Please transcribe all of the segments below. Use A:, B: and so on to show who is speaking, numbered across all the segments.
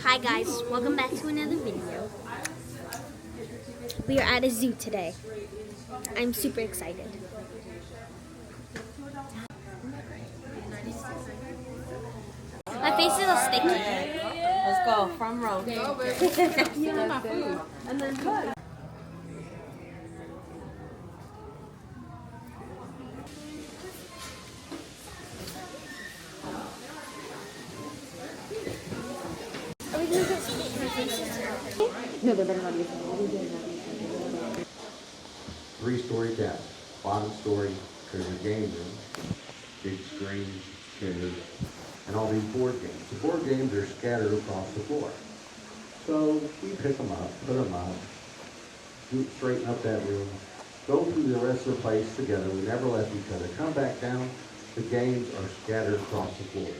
A: Hi guys, welcome back to another video. We are at a zoo today. I'm super excited. My face is all sticky.
B: Let's go, front row.
C: You know my food. And then cut.
A: Are we going to go spit in our faces?
C: No, they better not be.
D: Three-story cabin, bottom story, there's a game room, big screen, chairs, and all these board games. The board games are scattered across the floor. So we pick them up, put them up, straighten up that room, go through the rest of the place together. We never left each other. Come back down, the games are scattered across the floor.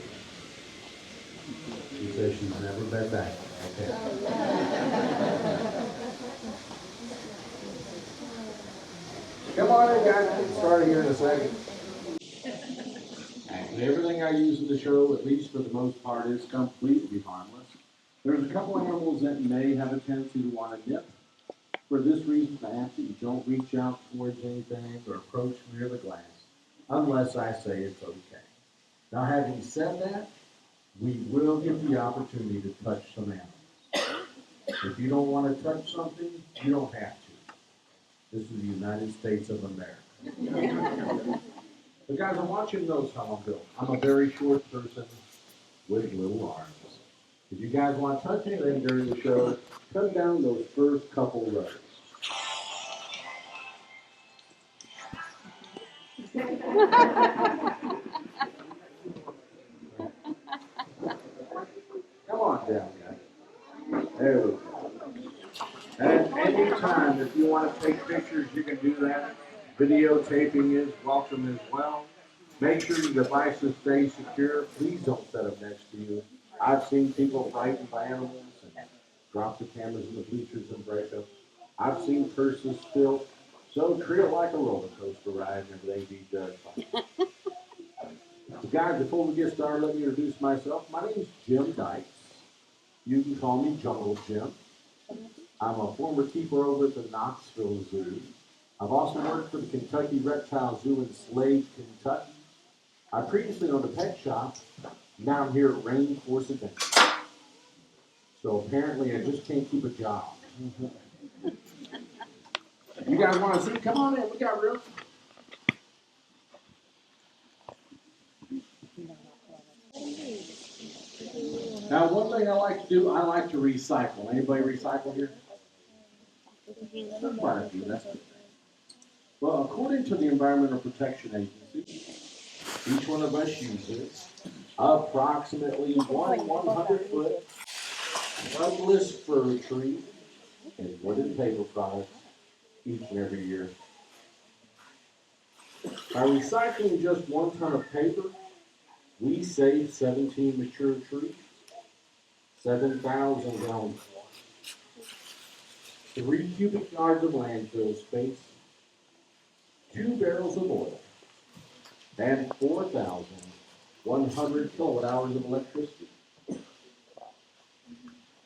D: She says she's never been back. Okay. Come on in, guys. We'll get started here in a second. Actually, everything I use in the show, at least for the most part, is completely harmless. There's a couple animals that may have a tendency to want to nip. For this reason, I ask that you don't reach out towards anything or approach near the glass unless I say it's okay. Now, having said that, we will give the opportunity to touch some animals. If you don't want to touch something, you don't have to. This is the United States of America. But guys, I want you to know how I'm built. I'm a very short person with little arms. If you guys want to touch anything during the show, come down those first couple rows. Come on down, guys. There we go. And anytime, if you want to take pictures, you can do that. Videotaping is welcome as well. Make sure your devices stay secure. Please don't set them next to you. I've seen people frightened by animals and drop the cameras in the bleachers and break them. I've seen purses spilled. So treat it like a roller coaster ride and everything be judged by. So guys, before we get started, let me introduce myself. My name is Jim Dykes. You can call me Jungle Jim. I'm a former keeper over at the Knoxville Zoo. I've also worked for the Kentucky Reptile Zoo in Slade, Kentucky. I previously owned a pet shop. Now I'm here at Rainforest Adventure. So apparently I just can't keep a job. You guys want to see? Come on in. We got room. Now, one thing I like to do, I like to recycle. Anybody recycle here? Quite a few. That's good. Well, according to the Environmental Protection Agency, each one of us uses approximately 100-foot Douglas fir tree and wooden paper products each and every year. By recycling just 1 ton of paper, we save 17 mature trees, 7,000 gallons of water, 3 cubic yards of landfill space, 2 barrels of oil, and 4,100 kilowatt hours of electricity.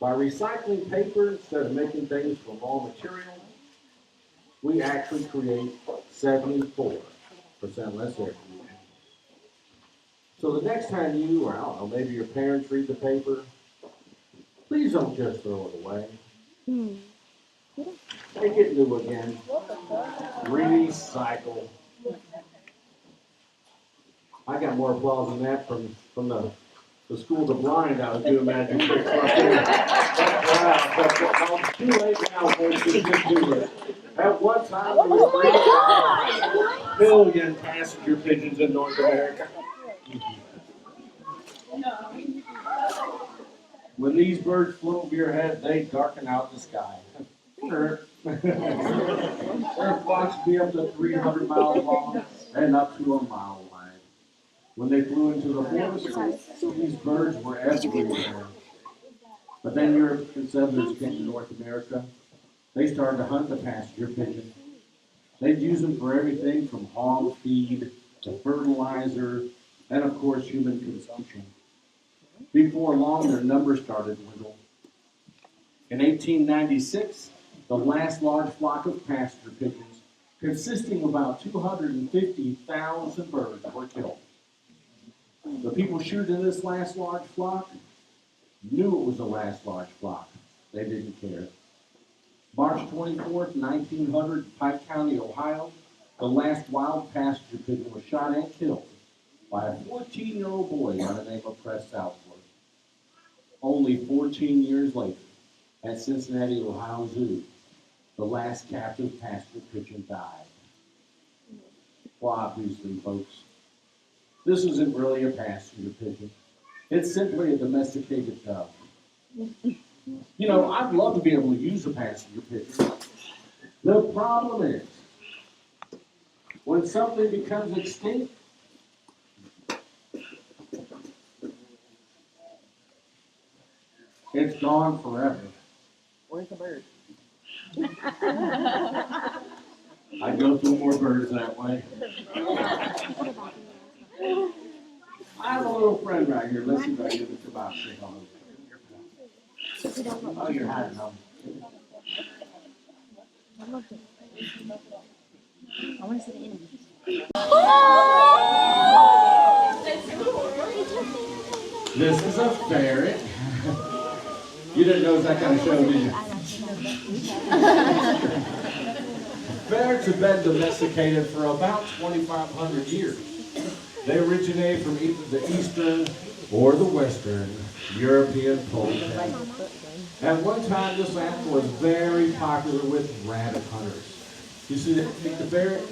D: By recycling paper instead of making things from raw material, we actually create 74% less air pollution. So the next time you, or I don't know, maybe your parents read the paper, please don't just throw it away. Make it new again. Recycle. I got more applause than that from the school of the blind I was doing magic tricks right there. Wow. It's too late now, folks, to just do this. At one time, there was 3 billion passenger pigeons in North America. When these birds flew over your head, they darken out the sky. Their flocks be up to 300 miles long and up to a mile wide. When they flew into the forest, these birds were everywhere. But then European settlers came to North America. They started to hunt the passenger pigeon. They'd use them for everything from hog feed to fertilizer and, of course, human consumption. Before long, their numbers started to dwindle, In 1896, the last large flock of pasture pigeons, consisting of about 250,000 birds, were killed. The people shooting this last large flock knew it was the last large flock. They didn't care. March 24th, 1900, Pike County, Ohio, the last wild pasture pigeon was shot and killed by a 14-year-old boy by the name of Press Southworth. Only 14 years later, at Cincinnati, Ohio Zoo, the last captive pasture pigeon died. Well, obviously, folks, this isn't really a pasture pigeon. It's simply a domesticated dove. You know, I'd love to be able to use a passenger pigeon. The problem is, when something becomes extinct, it's gone forever.
B: Where's the bird?
D: I'd go through more birds that way. I have a little friend right here. Let's see if I can get it to about say hello. Oh, you're hiding them.
A: I want to see the enemy.
D: This is a ferret. You didn't know that kind of show, did you? Ferrets have been domesticated for about 2,500 years. They originate from either the eastern or the western European polecat. At one time, this animal was very popular with rabbit hunters. You see, they take the ferret,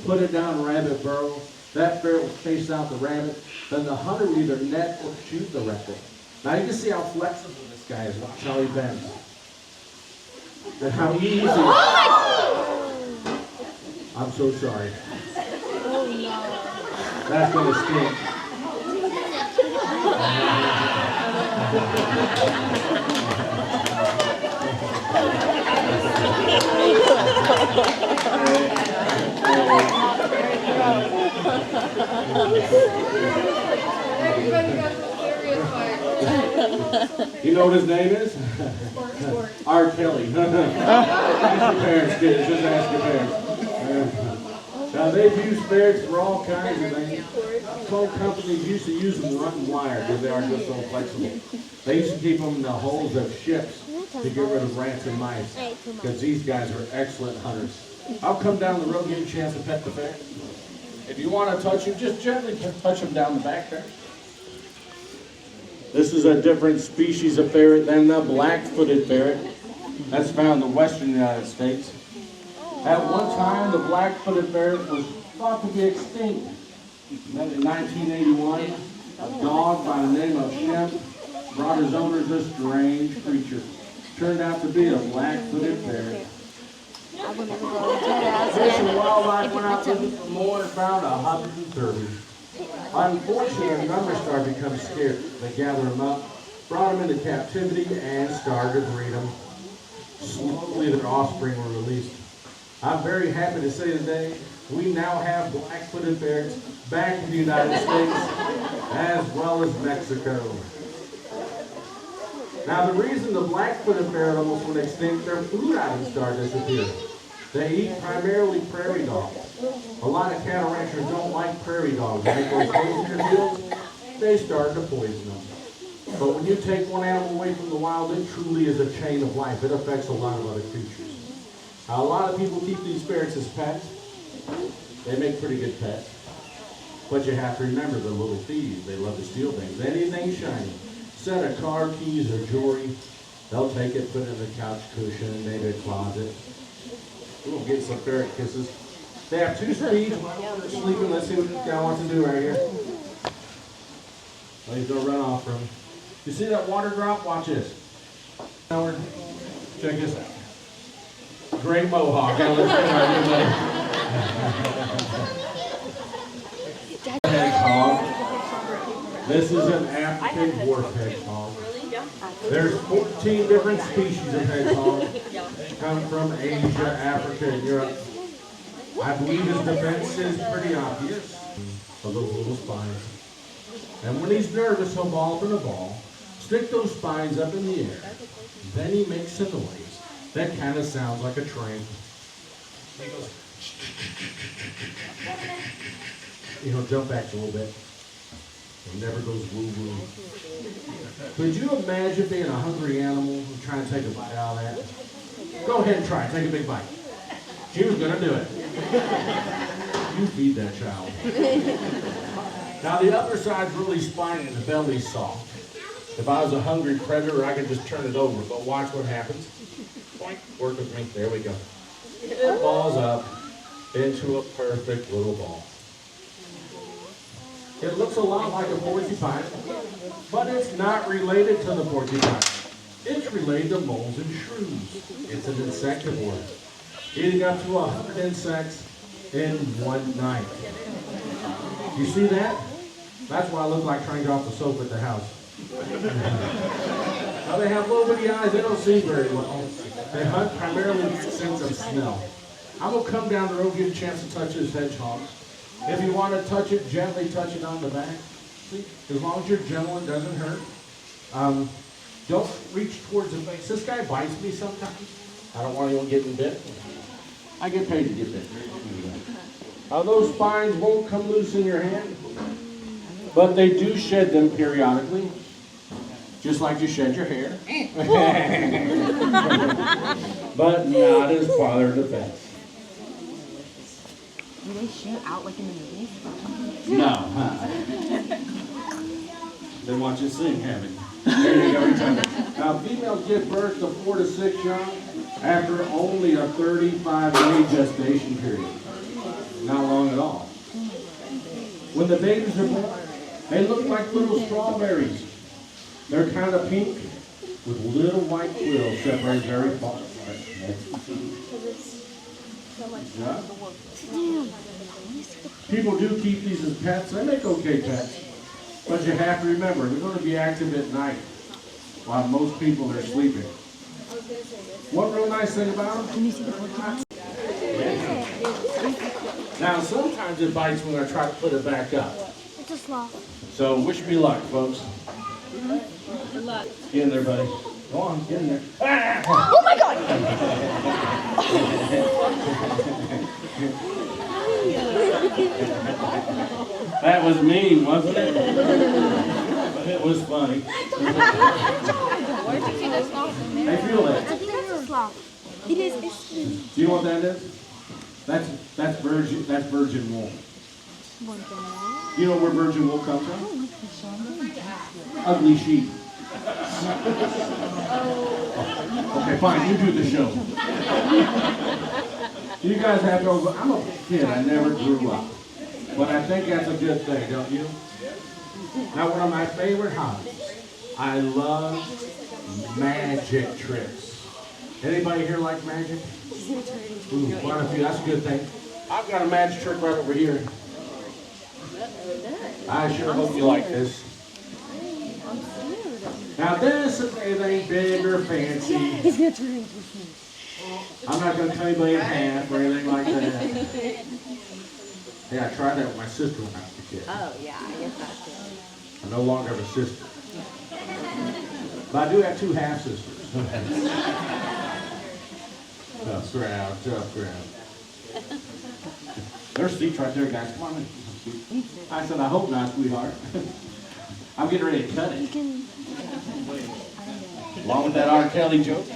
D: put it down a rabbit burrow. That ferret will chase out the rabbit. Then the hunter will either net or shoot the rabbit. Now you can see how flexible this guy is. Watch how he bends. And how easy. I'm so sorry. That's going to stink. You know what his name is? R. Kelly. Ask your parents, kids. Just ask your parents. Now, they've used ferrets for all kinds of things. Phone companies used to use them rotten wire because they are just so flexible. They used to keep them in the holes of ships to get rid of rats and mice because these guys are excellent hunters. I'll come down the road and give you a chance to pet the ferret. If you want to touch him, just gently touch him down the back there. This is a different species of ferret than the black-footed ferret that's found in the western United States. At one time, the black-footed ferret was thought to be extinct. Then in 1981, a dog by the name of Shemp brought his owners a strange creature. Turned out to be a black-footed ferret. Fish and Wildlife went out looking for more and found 130. Unfortunately, numbers started to become scarce. They gathered them up, brought them into captivity, and started to breed them. Slowly, their offspring were released. I'm very happy to say today, we now have black-footed ferrets back in the United States, as well as Mexico. Now, the reason the black-footed ferret almost went extinct, their food items started to disappear. They eat primarily prairie dogs. A lot of cattle ranchers don't like prairie dogs. When they go close in their fields, they start to poison them. But when you take one animal away from the wild, it truly is a chain of life. It affects a lot of other creatures. Now, a lot of people keep these ferrets as pets. They make pretty good pets. But you have to remember, they're little thieves. They love to steal things. Anything shiny. Set of car keys or jewelry. They'll take it, put it in the couch cushion, maybe a closet. We'll get some ferret kisses. They have two speeds. While they're sleeping, let's see what this guy wants to do right here. Well, he's going to run off from him. You see that water drop? Watch this. Howard, check this out. Great mohawk. Now let's get our new hedgehog. This is an African dwarf hedgehog. There's 14 different species of hedgehog. Come from Asia, Africa, and Europe. I believe his defense is pretty obvious. For those little spines. And when he's nervous, he'll ball up in a ball, Stick those spines up in the air. Then he makes a noise that kind of sounds like a train. He goes, he'll jump back a little bit. It never goes woo-woo. Could you imagine being a hungry animal and trying to take a bite out of that? Go ahead and try it. Take a big bite. She was going to do it. You feed that child. Now the upper side's really spiny and the belly's soft. If I was a hungry predator, I could just turn it over. But watch what happens. Boink. Work with me. There we go. It balls up into a perfect little ball. It looks a lot like a porcupine, but it's not related to the porcupine. It's related to moles and shrews. It's an insectivore, eating up to 100 insects in one night. You see that? That's why I look like trying to get off the sofa at the house. Now they have little bitty eyes, they don't see very well. They hunt primarily with a sense of smell. I'm going to come down the road and give you a chance to touch this hedgehog. If you want to touch it, gently touch it on the back. See? As long as you're gentle, it doesn't hurt. Don't reach towards the face. This guy bites me sometimes. I don't want anyone getting bit. I get paid to get bit. Those spines won't come loose in your hand, but they do shed them periodically, just like you shed your hair. But not as father defense.
C: Do they shoot out like in the movies?
D: No, huh? They want you to sing, haven't you? There you go. Now, females give birth to 4 to 6 young after only a 35-day gestation period. Not long at all. When the babies are born, they look like little strawberries. They're kind of pink with little white quills separated very far. Yeah. People do keep these as pets. They make okay pets. But you have to remember, they're going to be active at night while most people are sleeping. One real nice thing about them? Now, sometimes it bites when I try to put it back up.
A: It's a sloth.
D: So, wish me luck, folks.
C: Good luck.
D: Get in there, buddy. Go on, get in there.
A: Oh my God!
D: That was mean, wasn't it? But it was funny.
C: Where did you see this sloth?
D: I feel
A: I
D: that.
A: think that's a sloth. It is. It's
D: Do you know what that is? That's virgin wool. You know where virgin wool comes from? Ugly sheep. Okay, fine, you do the show. You guys have to go, I'm a kid, I never grew up. But I think that's a good thing, don't you? Now, one of my favorite hobbies, I love magic tricks. Anybody here like magic? Ooh, quite a few, that's a good thing. I've got a magic trick right over here. I sure hope you like this. Now this is anything big or fancy.
A: He's gonna turn into a
D: I'm not going to cut anybody in half or anything like that. Yeah, I tried that with my sister when I was a kid.
C: Oh, yeah, I guess that's it.
D: I no longer have a sister. But I do have 2 half-sisters. Tough crowd, tough crowd. There's seats right there, guys. Come on in. I said, I hope not, sweetheart. I'm getting ready to cut it. Along with that R. Kelly joke.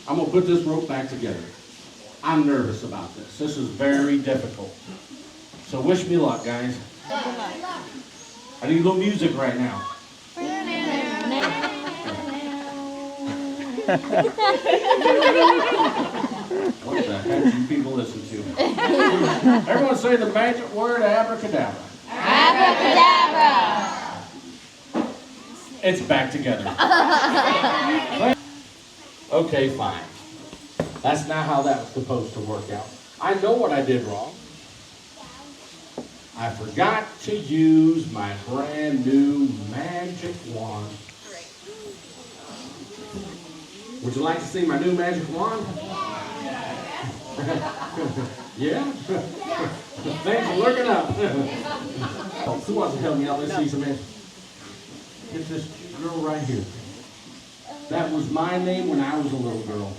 D: I'm going to put this rope back together. I'm nervous about this. This is very difficult. So wish me luck, guys. I need a little music right now. What the heck do you people listen to? Everyone say the magic word abracadabra.
A: Abracadabra!
D: It's back together. Okay, fine. That's not how that was supposed to work out. I know what I did wrong. I forgot to use my brand new magic wand. Would you like to see my new magic wand? Yeah? Thanks for looking up. Who wants to help me out? Let's see some hands. It's this girl right here. That was my name when I was a little girl.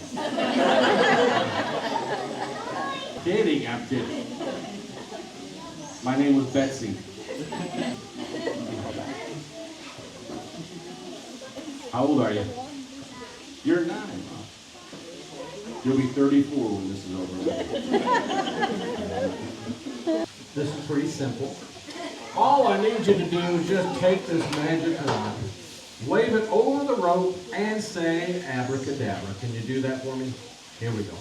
D: Kidding, I'm kidding. My name was Betsy. How old are you? You're 9. Huh? You'll be 34 when this is over. This is pretty simple. All I need you to do is just take this magic wand, wave it over the rope, and say abracadabra. Can you do that for me? Here we go.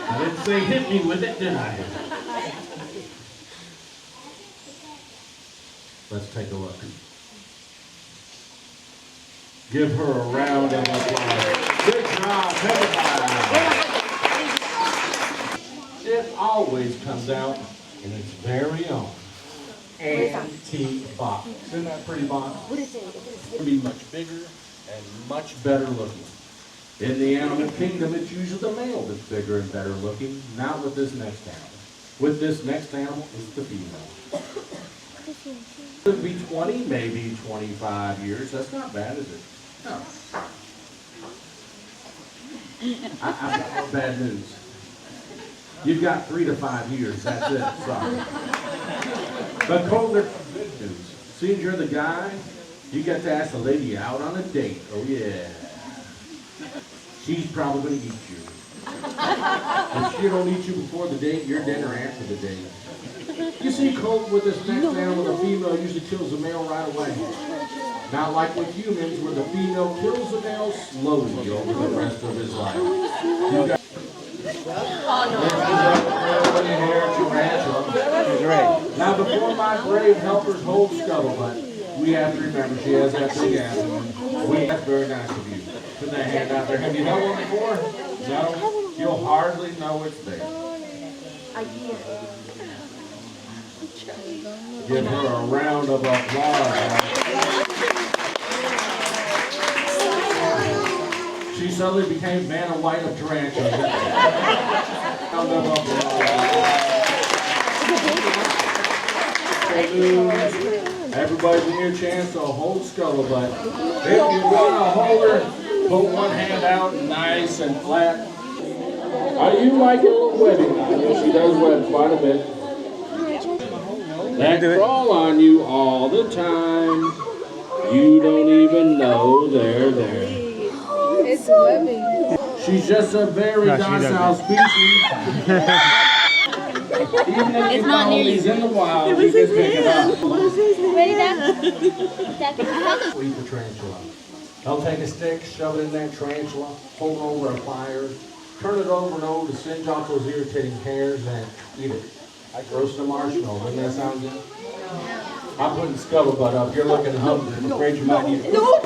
D: I didn't say hit me with it, did I? Let's take a look. Give her a round of applause. Good job, everybody. It always comes out in its very own antique box. Isn't that pretty box?
A: What is it?
D: It'll be much bigger and much better looking. In the animal kingdom, it's usually the male that's bigger and better looking, not with this next animal. With this next animal, it's the female. Could be 20, maybe 25 years. That's not bad, is it? No. I've got more bad news. You've got 3 to 5 years. That's it. Sorry. But Cole, there's some good news. Seeing you're the guy, you get to ask the lady out on a date. Oh, yeah. She's probably going to eat you. If she don't eat you before the date, you're dead or after the date. You see, Colt, with this next animal, the female usually kills the male right away. Not like with humans, where the female kills the male slowly over the rest of his life. You got now, before my brave helpers hold Scuttlebutt, we have to remember she has that big ass. That's very nice of you. Put that hand out there. Have you held one before? No? You'll hardly know it's there. Give her a round of applause. She suddenly became Vanna White of tarantulas. Round of applause. Everybody give me a chance to hold Scuttlebutt. If you want to hold her, put one hand out nice and flat. You like a little webbing on you. She does web quite a bit. That crawl on you all the time. You don't even know they're there.
C: It's webbing.
D: She's just a very docile species. Even if you found these in the wild, you can pick it up.
A: Ready, Dad?
D: Eat the tarantula. They'll take a stick, shove it in that tarantula, hold it over a fire, turn it over and over to singe off those irritating hairs, and eat it. Like roasting a marshmallow. Doesn't that sound good? I'm putting Scuttlebutt up. You're looking hungry. I'm afraid you might need it. No!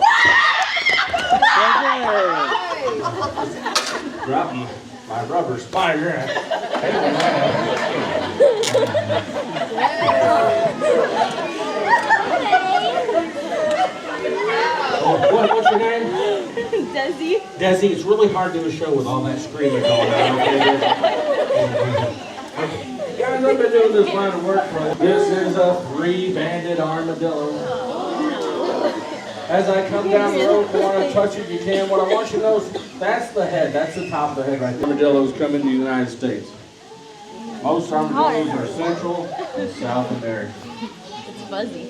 D: Drop my rubber spider. What's your name?
C: Desi.
D: Desi, it's really hard to do a show with all that screaming going on. Guys, I've been doing this line of work for this is a 3-banded armadillo. As I come down the road, if you want to touch it, you can. What I want you to know is that's the head. That's the top of the head right there. Armadillos come into the United States. Most armadillos are Central and South America.
C: It's fuzzy.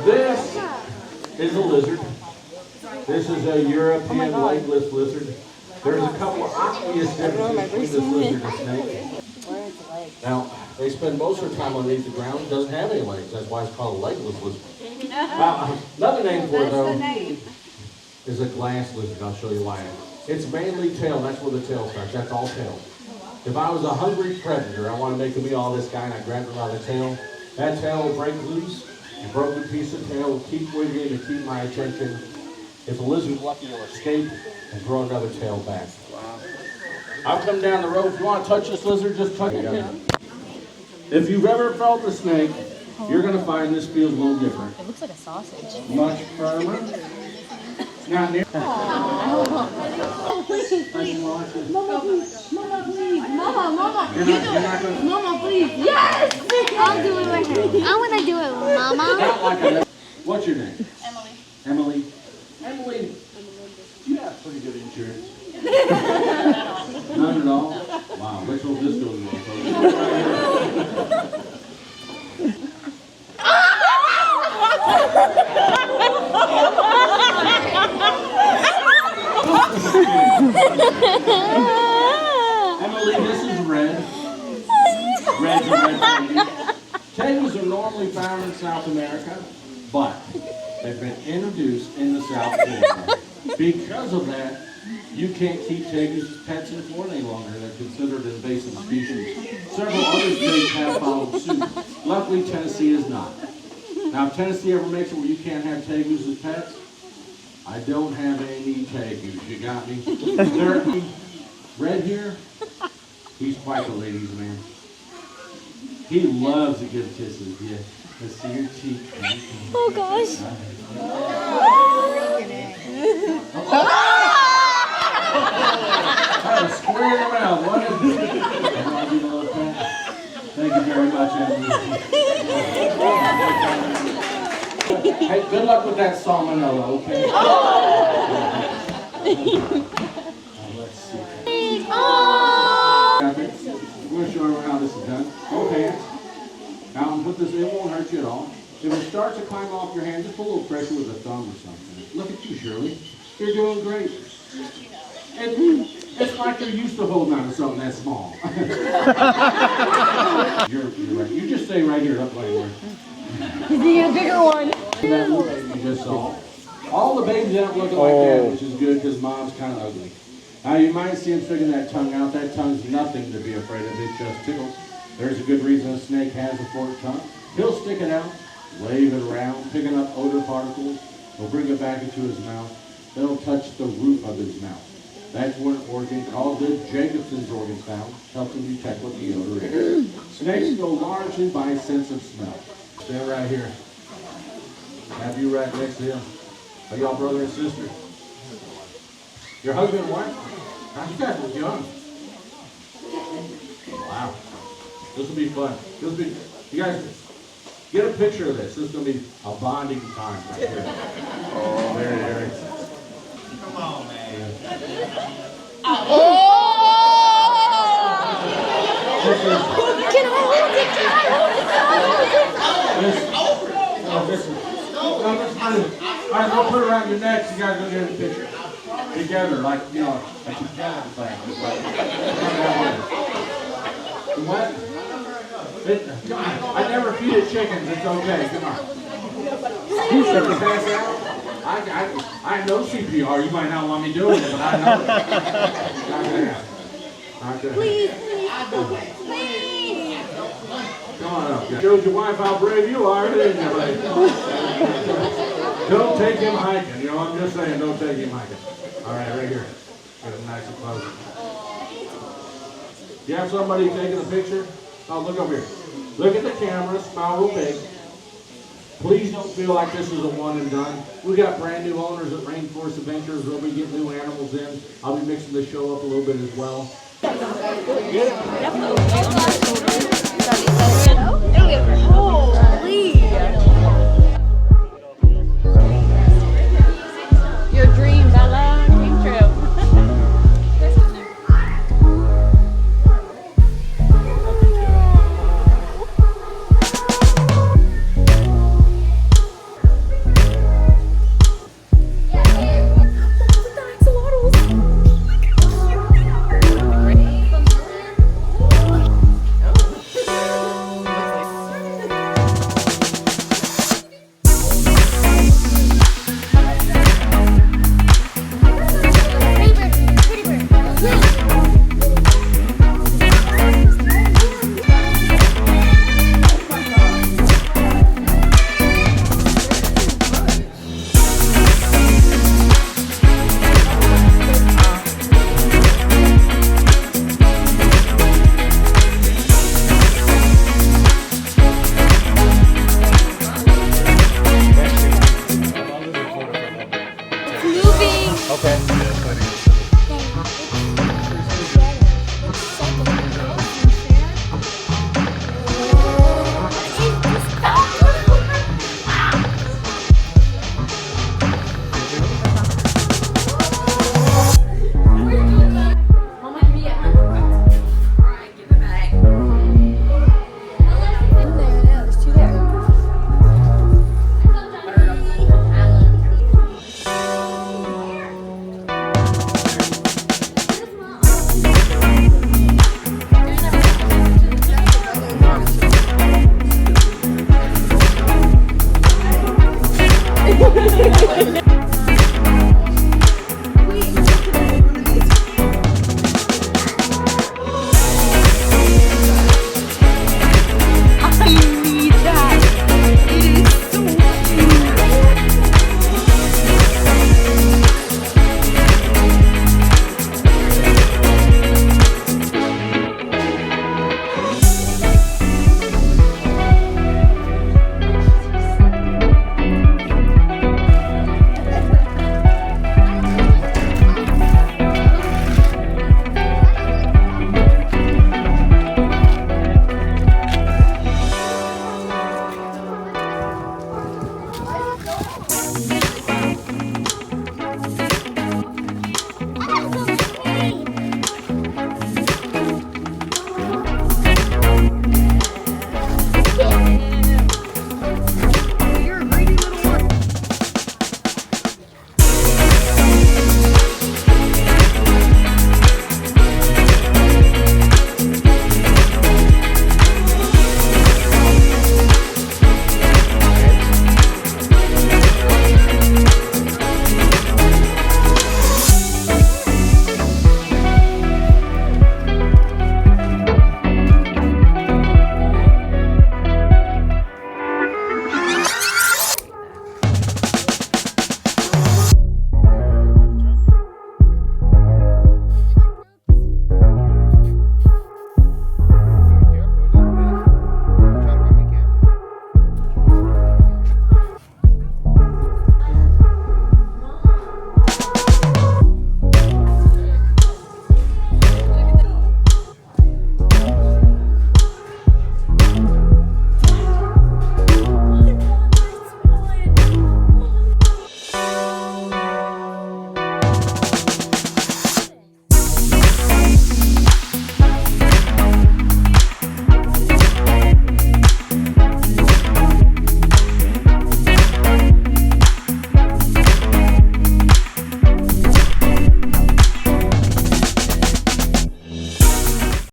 D: This is a lizard. This is a European legless lizard. There's a couple of obvious differences between this lizard and snake. Now, they spend most of their time underneath the ground. It doesn't have any legs. That's why it's called a legless lizard. Another name for it, though, is a glass lizard. I'll show you why. It's mainly tail. That's where the tail starts. That's all tail. If I was a hungry predator, I want to make a meal of this guy, and I grabbed him by the tail. That tail will break loose. A broken piece of tail will keep wiggling to keep my attention. If the lizard's lucky, it'll escape and grow another tail back. I'll come down the road. If you want to touch this lizard, just touch it. If you've ever felt a snake, you're going to find this feels a little different.
C: It looks like a sausage.
D: Much firmer. It's not near.
C: Please, please. Mama, please. Mama, please. Mama. Mama.
D: You're not gonna.
C: Mama, please. Yes.
A: I'll do it right here. I want to do it, Mama.
D: Not like a, what's your name?
C: Emily.
D: Emily. Emily. You have pretty good insurance. None at all. Wow. Let's hope this goes well, folks. Emily, this is red. Red's a red candy. Tegus are normally found in South America, but they've been introduced in the South Florida. Because of that, you can't keep tegus as pets in Florida any longer. They're considered invasive species. Several other states have followed suit. Luckily, Tennessee is not. Now, if Tennessee ever makes it where you can't have tegus as pets, I don't have any tegus. You got me? They're red here. He's quite the ladies' man. He loves to give kisses. Yeah. Let's see your cheek.
A: Oh, gosh.
D: That was squaring around, wasn't it? Thank you very much, Emily. Hey, good luck with that salmonella, okay? Let's see. I'm going to show everyone how this is done. Both hands. Now, I'm going to put this in. It won't hurt you at all. If it starts to climb off your hand, just put a little pressure with a thumb or something. Look at you, Shirley. You're doing great. It's like you're used to holding on to something that small. you're right. You just stay right here. Up right here.
C: He's eating a bigger one.
D: That little baby you just saw. All the babies end up looking like that, which is good because mom's kind of ugly. Now you might see him sticking that tongue out. That tongue's nothing to be afraid of. It just tickles. There's a good reason a snake has a forked tongue. He'll stick it out, wave it around, picking up odor particles. He'll bring it back into his mouth. It'll touch the roof of his mouth. That's where an organ called the Jacobson's organ found, helps him detect what the odor is. Snakes go largely by sense of smell. Stand right here. Have you right next to him. Are y'all brother and sister? Your husband what? You guys look young. Wow. This will be fun. You guys get a picture of this. This is going to be a bonding time right here. Oh, there. Come on, man.
A: Can I hold it? Can I hold it?
D: All right, I'll put it around your neck. You guys go get a picture together, like a together thing. What? I never feed it chickens. It's okay. Come on. Pass out. I know CPR. You might not want me doing it, but I know it. Not gonna happen.
A: Please.
D: Come on up. Showed your wife how brave you are, didn't you, buddy? Don't take him hiking. I'm just saying, don't take him hiking. All right here. Get him nice and close. You have somebody taking a picture? Oh, look over here. Look at the camera. Smile real big. Please don't feel like this is a one and done. We got brand new owners at Rainforest Adventures where we get new animals in. I'll be mixing the show up a little bit as well.
A: Holy.